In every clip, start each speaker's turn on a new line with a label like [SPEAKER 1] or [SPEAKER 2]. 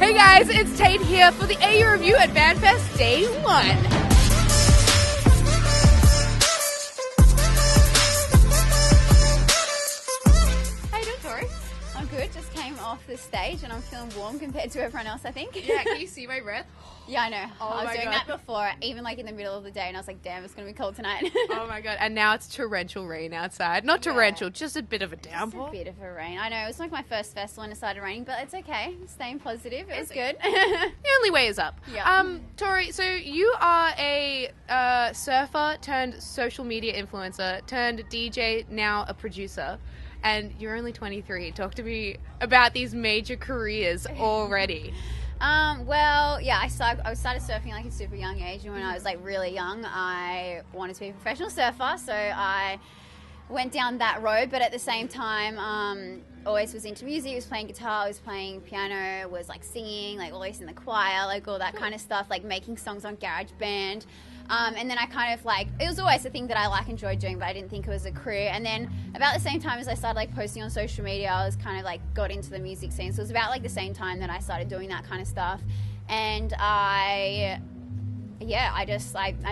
[SPEAKER 1] Hey guys, it's Tait here for the AU Review at VANFEST Day 1. How you doing, Tori?
[SPEAKER 2] I'm good, just came off the stage and I'm feeling warm compared to everyone else, I think.
[SPEAKER 1] Yeah, can you see my breath?
[SPEAKER 2] Yeah, I know.
[SPEAKER 1] Oh
[SPEAKER 2] I was
[SPEAKER 1] my
[SPEAKER 2] doing
[SPEAKER 1] God.
[SPEAKER 2] that before, even like in the middle of the day, and I was like, damn, it's going to be cold tonight.
[SPEAKER 1] Oh my god, and now it's torrential rain outside. Not torrential, just a bit of a downpour.
[SPEAKER 2] Just a bit of a rain. I know, it was like my first festival and it started raining, but it's okay. Staying positive. It was good.
[SPEAKER 1] The only way is up.
[SPEAKER 2] Yeah.
[SPEAKER 1] Tori, so you are a surfer turned social media influencer turned DJ, now a producer, and you're only 23. Talk to me about these major careers already.
[SPEAKER 2] Well, yeah, I started surfing like at a super young age, and when I was like really young, I wanted to be a professional surfer, so I went down that road, but at the same time, always was into music, was playing guitar, was playing piano, was like singing, like always in the choir, like all that kind of stuff, like making songs on GarageBand. And then I kind of like, it was always a thing that I enjoyed doing, but I didn't think it was a career. And then about the same time as I started like posting on social media, I was kind of like got into the music scene. So it was about like the same time that I started doing that kind of stuff. And I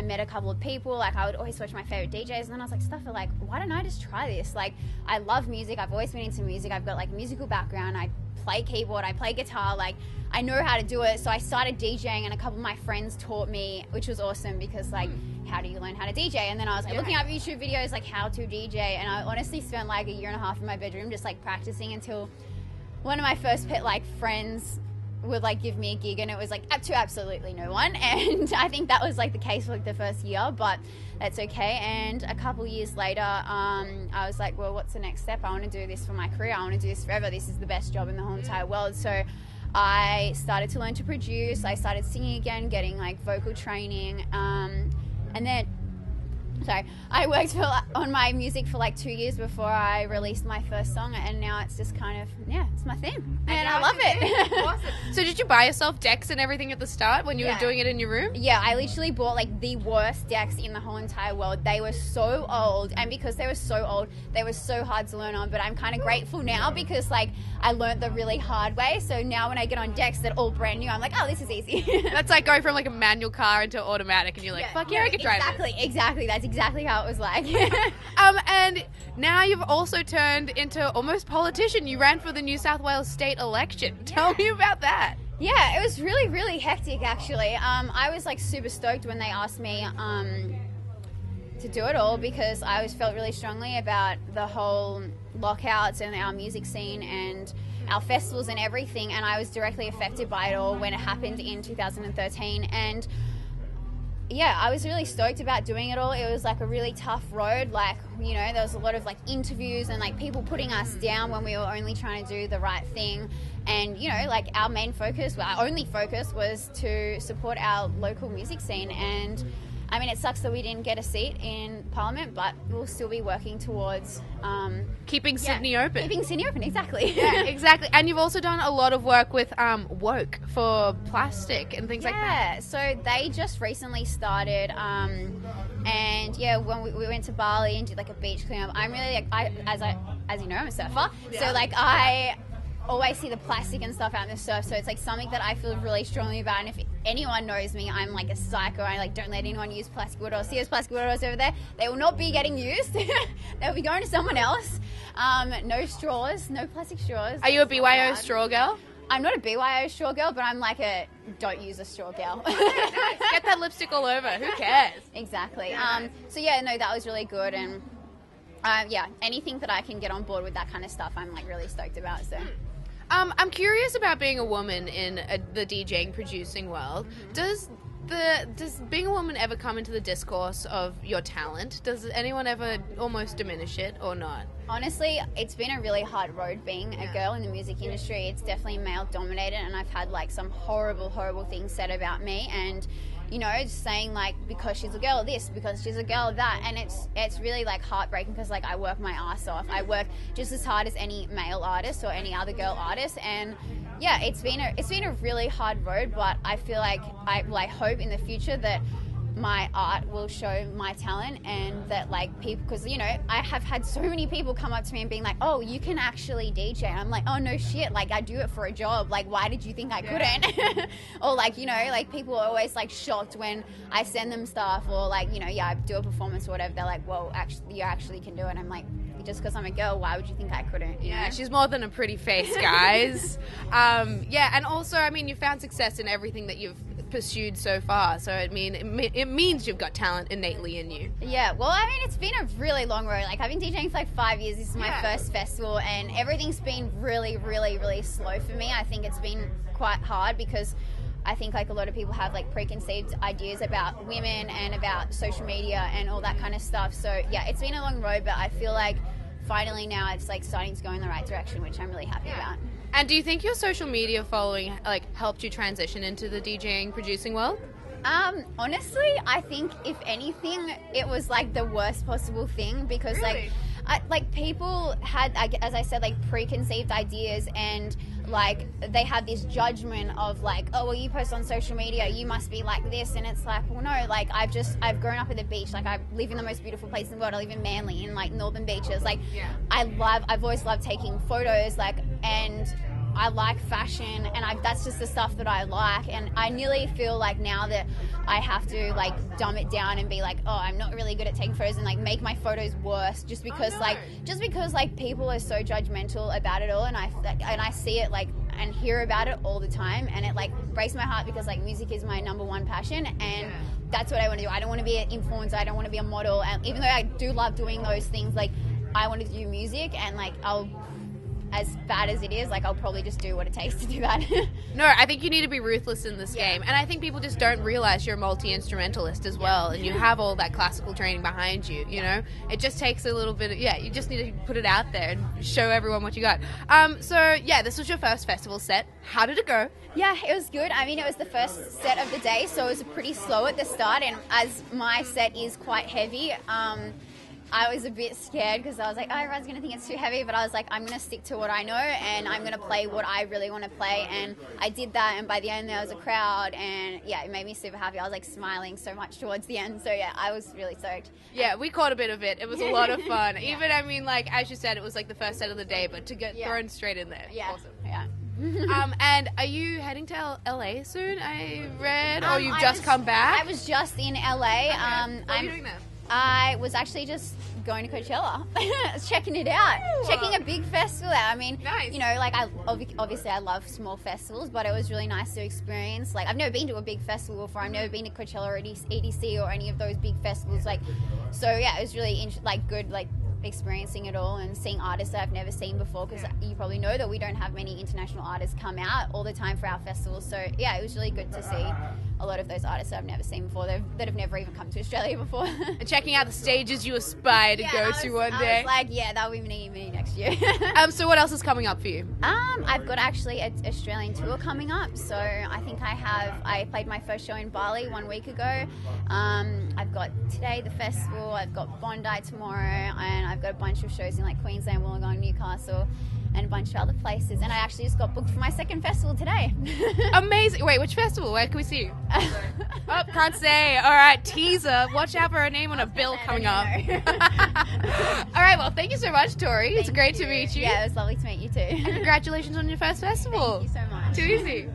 [SPEAKER 2] met a couple of people, like I would always watch my favorite DJs, and then I was like, Stuffer, like, why don't I just try this? Like, I love music, I've always been into music, I've got like a musical background, I play keyboard, I play guitar, like, I know how to do it. So I started DJing, and a couple of my friends taught me, which was awesome because like, how do you learn how to DJ? And then I was like looking up YouTube videos, like how to DJ, and I honestly spent like a year and a half in my bedroom just like practicing until one of my first friends would like give me a gig, and it was like up to absolutely no one, and I think that was like the case for like the first year, but that's okay. And a couple years later, I was like, well, what's the next step? I want to do this for my career, I want to do this forever, this is the best job in the whole entire world. So I started to learn to produce, I started singing again, getting like vocal training, and then I worked on my music for like 2 years before I released my first song, and now it's just kind of, yeah, it's my thing. And I love it.
[SPEAKER 1] Awesome. So did you buy yourself decks and everything at the start when you were doing it in your room?
[SPEAKER 2] Yeah, I literally bought like the worst decks in the whole entire world. They were so old, and because they were so old, they were so hard to learn on, but I'm kind of grateful now because like I learned the really hard way, so now when I get on decks that are all brand new, I'm like, oh, this is easy.
[SPEAKER 1] That's like going from like a manual car into automatic, and you're like, fuck yeah, I can drive this.
[SPEAKER 2] Exactly. That's exactly how it was like.
[SPEAKER 1] And now you've also turned into almost politician. You ran for the New South Wales state election. Tell me about that.
[SPEAKER 2] Yeah, it was really, really hectic actually. I was like super stoked when they asked me to do it all because I always felt really strongly about the whole lockouts and our music scene and our festivals and everything, and I was directly affected by it all when it happened in 2013. And yeah, I was really stoked about doing it all. It was like a really tough road, like, you know, there was a lot of like interviews and like people putting us down when we were only trying to do the right thing. And, you know, like our main focus, well, our only focus was to support our local music scene. And I mean, it sucks that we didn't get a seat in Parliament, but we'll still be working towards
[SPEAKER 1] keeping Sydney open.
[SPEAKER 2] Keeping Sydney open, exactly.
[SPEAKER 1] Yeah, exactly. And you've also done a lot of work with Woke for plastic and things like that.
[SPEAKER 2] Yeah, so they just recently started, and yeah, when we went to Bali and did like a beach cleanup, I'm really like, as you know, I'm a surfer, so like I always see the plastic and stuff out in the surf, so it's like something that I feel really strongly about. And if anyone knows me, I'm like a psycho. I like don't let anyone use plastic water. See those plastic waters over there? They will not be getting used. They'll be going to someone else. No straws, no plastic straws.
[SPEAKER 1] Are you a BYO straw girl?
[SPEAKER 2] I'm not a BYO straw girl, but I'm like a don't use a straw girl.
[SPEAKER 1] Get that lipstick all over. Who cares?
[SPEAKER 2] Exactly. So yeah, no, that was really good. And yeah, anything that I can get on board with that kind of stuff, I'm like really stoked about. So.
[SPEAKER 1] I'm curious about being a woman in the DJing producing world. Does being a woman ever come into the discourse of your talent? Does anyone ever almost diminish it or not?
[SPEAKER 2] Honestly, it's been a really hard road being a girl in the music industry. It's definitely male dominated, and I've had like some horrible things said about me, and you know, just saying like, because she's a girl of this, because she's a girl of that, and it's really like heartbreaking because like I work my ass off. I work just as hard as any male artist or any other girl artist, and yeah, it's been a really hard road, but I feel like I hope in the future that my art will show my talent, and that like people, because you know I have had so many people come up to me and being like, oh, you can actually DJ, and I'm like, oh no shit, like I do it for a job, like why did you think I couldn't? Or like, you know, like people are always like shocked when I send them stuff, or like, you know, yeah, I do a performance or whatever, they're like, well, actually you actually can do it. I'm like, just because I'm a girl, why would you think I couldn't? You know?
[SPEAKER 1] She's more than a pretty face, guys. Yeah, and also, I mean, you found success in everything that you've pursued so far, so I mean, it means you've got talent innately in you.
[SPEAKER 2] Yeah, well, I mean, it's been a really long road. Like, I've been DJing for like 5 years. This is my first festival, and everything's been really, really, really slow for me. I think it's been quite hard because I think like a lot of people have like preconceived ideas about women and about social media and all that kind of stuff. So yeah, it's been a long road, but I feel like finally now it's like starting to go in the right direction, which I'm really happy about.
[SPEAKER 1] And do you think your social media following like helped you transition into the DJing producing world?
[SPEAKER 2] Honestly, I think if anything, it was like the worst possible thing because like people had, as I said, like preconceived ideas, and like they had this judgment of like, oh, well, you post on social media, you must be like this, and it's like, well, no, like I've grown up at the beach, like I live in the most beautiful place in the world. I live in Manly, in like northern beaches. Like I've always loved taking photos, like, and I like fashion, and that's just the stuff that I like, and I nearly feel like now that I have to like dumb it down and be like, oh, I'm not really good at taking photos, and like make my photos worse just because like people are so judgmental about it all, and I see it like and hear about it all the time, and it like breaks my heart because like music is my number one passion, and that's what I want to do. I don't want to be an influencer, I don't want to be a model, and even though I do love doing those things, like I want to do music, and like as bad as it is, like I'll probably just do what it takes to do that.
[SPEAKER 1] No, I think you need to be ruthless in this game, and I think people just don't realize you're a multi-instrumentalist as well, and you have all that classical training behind you, you know? It just takes a little bit of, you just need to put it out there and show everyone what you got. So yeah, this was your first festival set. How did it go?
[SPEAKER 2] Yeah, it was good. I mean, it was the first set of the day, so it was pretty slow at the start, and as my set is quite heavy, I was a bit scared because I was like, oh, everyone's going to think it's too heavy, but I was like, I'm going to stick to what I know, and I'm going to play what I really want to play, and I did that, and by the end there was a crowd, and yeah, it made me super happy. I was like smiling so much towards the end, so yeah, I was really stoked.
[SPEAKER 1] Yeah, we caught a bit of it. It was a lot of fun. Even, I mean, like, as you said, it was like the first set of the day, but to get thrown straight in there.
[SPEAKER 2] Yeah.
[SPEAKER 1] Awesome.
[SPEAKER 2] Yeah.
[SPEAKER 1] And are you heading to LA soon, I read, or you've just come back?
[SPEAKER 2] I was just in LA.
[SPEAKER 1] Okay. What are you doing there?
[SPEAKER 2] I was actually just going to Coachella, checking it out, checking a big festival out. I mean, you know, like obviously I love small festivals, but it was really nice to experience. Like I've never been to a big festival before. I've never been to Coachella or EDC or any of those big festivals. Like, so yeah, it was really good, like experiencing it all and seeing artists that I've never seen before, because you probably know that we don't have many international artists come out all the time for our festivals. So yeah, it was really good to see a lot of those artists that I've never seen before, that have never even come to Australia before.
[SPEAKER 1] And checking out the stages you aspire to go to one day.
[SPEAKER 2] I was like, yeah, that'll be me next year.
[SPEAKER 1] So what else is coming up for you?
[SPEAKER 2] I've got actually an Australian tour coming up. So I think I played my first show in Bali 1 week ago. I've got today the festival, I've got Bondi tomorrow, and I've got a bunch of shows in like Queensland, Wollongong, Newcastle, and a bunch of other places. And I actually just got booked for my second festival today.
[SPEAKER 1] Amazing. Wait, which festival? Where can we see you? Oh, can't say. All right, teaser. Watch out for her name on a bill coming up. All right, well, thank you so much, Tori. It's great to meet you.
[SPEAKER 2] Yeah, it was lovely to meet you too.
[SPEAKER 1] And congratulations on your first festival.
[SPEAKER 2] Thank you so much.
[SPEAKER 1] Too easy.